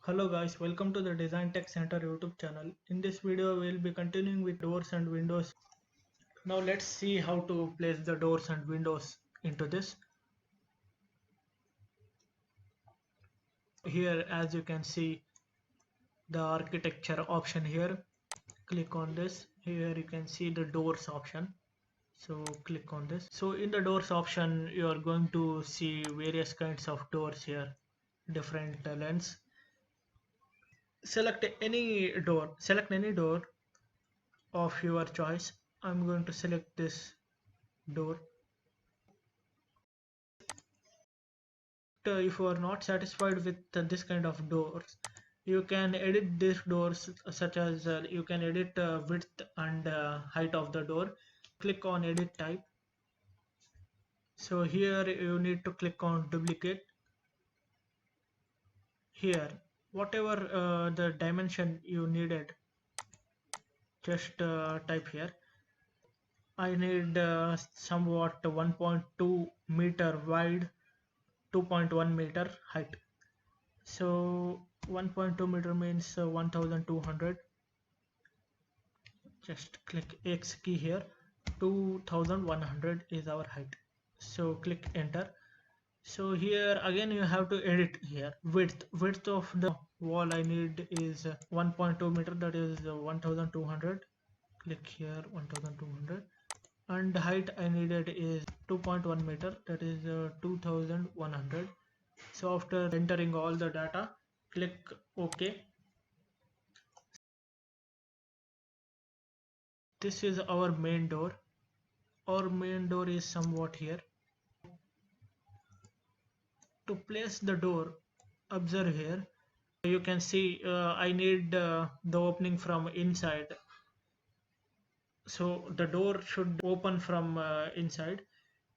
Hello guys, welcome to the Design Tech Center YouTube channel. In this video, we'll be continuing with doors and windows. Now let's see how to place the doors and windows into this. Here, as you can see, the architecture option here. Click on this. Here you can see the doors option. So click on this. So in the doors option, you are going to see various kinds of doors here, different lengths. Select any door of your choice. I'm going to select this door. If you are not satisfied with this kind of doors, you can edit these doors, such as you can edit width and height of the door. Click on edit type. So here you need to click on duplicate. Here, whatever the dimension you needed, just type here. I need somewhat 1.2 meter wide, 2.1 meter height. So 1.2 meter means 1200. Just click X key here. 2100 is our height. So click enter. So here again you have to edit here. Width of the wall I need is 1.2 meter, that is 1200. Click here 1200. And height I needed is 2.1 meter, that is 2100. So after entering all the data, click OK. This is our main door. Our main door is somewhat here. To place the door, observe here. You can see I need the opening from inside. So the door should open from inside.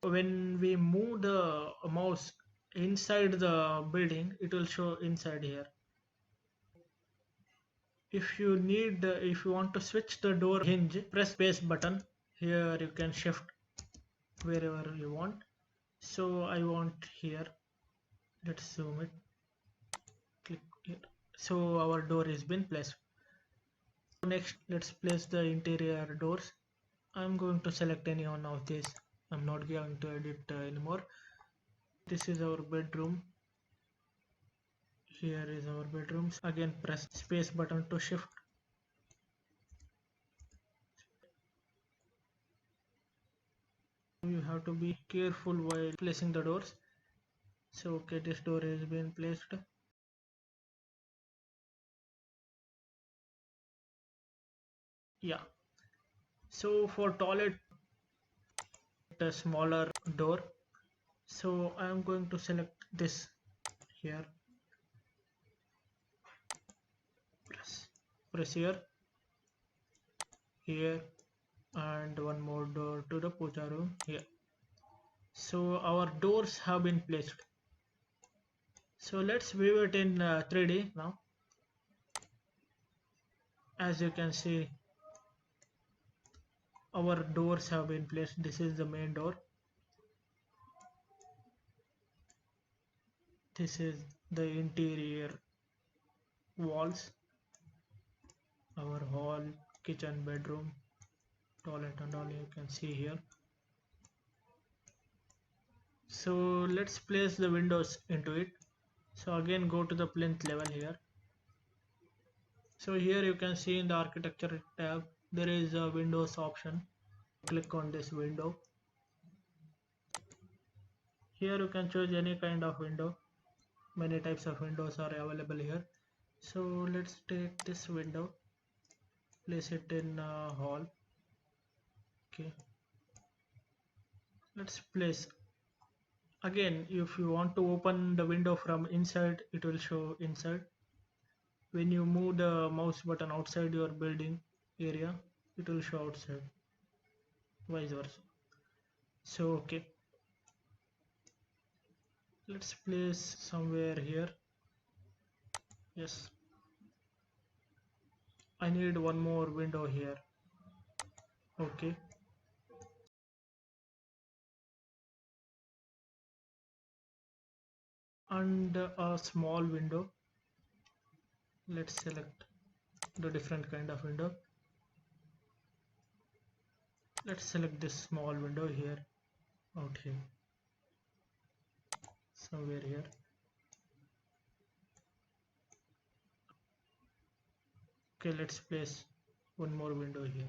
When we move the mouse inside the building, it will show inside here. If you want to switch the door hinge, press space button. Here you can shift wherever you want. So I want here. Let's zoom it. Click here. So our door has been placed. Next, let's place the interior doors. I'm going to select any one of these. I'm not going to edit anymore. This is our bedroom. Here is our bedrooms. Again, press space button to shift. You have to be careful while placing the doors. So okay, this door has been placed. Yeah. So for toilet, a smaller door. So I am going to select this here. Press here, and one more door to the puja room here. So our doors have been placed. So let's view it in 3D now. As you can see, our doors have been placed. This is the main door. This is the interior walls. Our hall, kitchen, bedroom, toilet and all you can see here. So let's place the windows into it. So again go to the plinth level here. So here you can see in the architecture tab there is a windows option. Click on this window. Here you can choose any kind of window. Many types of windows are available here. So let's take this window, place it in hall. Okay, let's place. Again, if you want to open the window from inside, it will show inside. When you move the mouse button outside your building area, it will show outside, vice versa. So okay, let's place somewhere here. Yes, I need one more window here. Okay, and a small window. Let's select the different kind of window. Let's select this small window here, out here, somewhere here. Okay, let's place one more window here.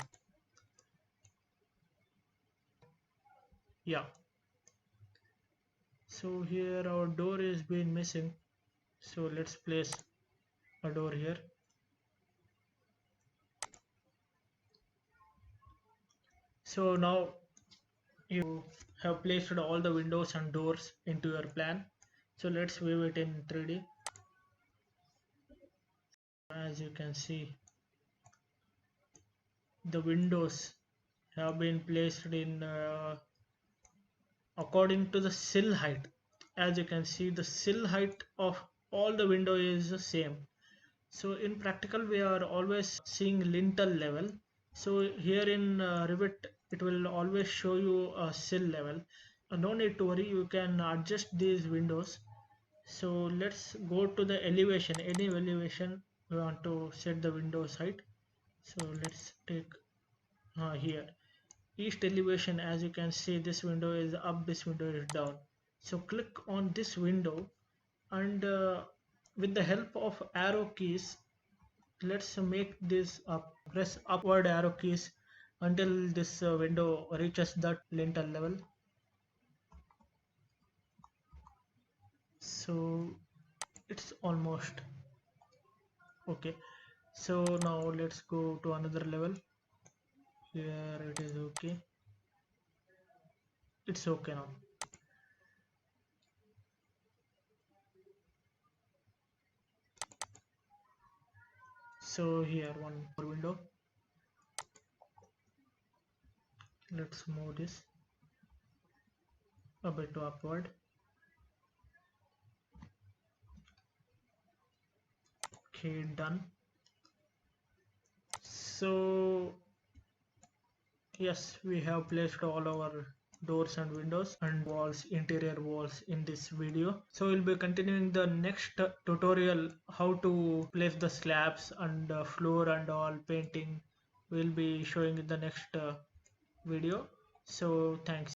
Yeah, so here our door is been missing, so let's place a door here. So now you have placed all the windows and doors into your plan. So let's view it in 3D. As you can see, the windows have been placed in according to the sill height. As you can see, the sill height of all the window is the same. So in practical we are always seeing lintel level. So here in Revit it will always show you a sill level. No need to worry, you can adjust these windows. So let's go to the elevation, any elevation we want to set the windows height. So let's take here east elevation. As you can see, this window is up, this window is down. So click on this window and with the help of arrow keys, let's make this up. Press upward arrow keys until this window reaches that lintel level. So it's almost okay. So now let's go to another level. Here it is okay. It's okay now. So here one more window. Let's move this a bit upward. Okay, done. So yes, we have placed all our doors and windows and walls, interior walls in this video. So we'll be continuing the next tutorial how to place the slabs and floor and all painting. We'll be showing in the next video. So thanks.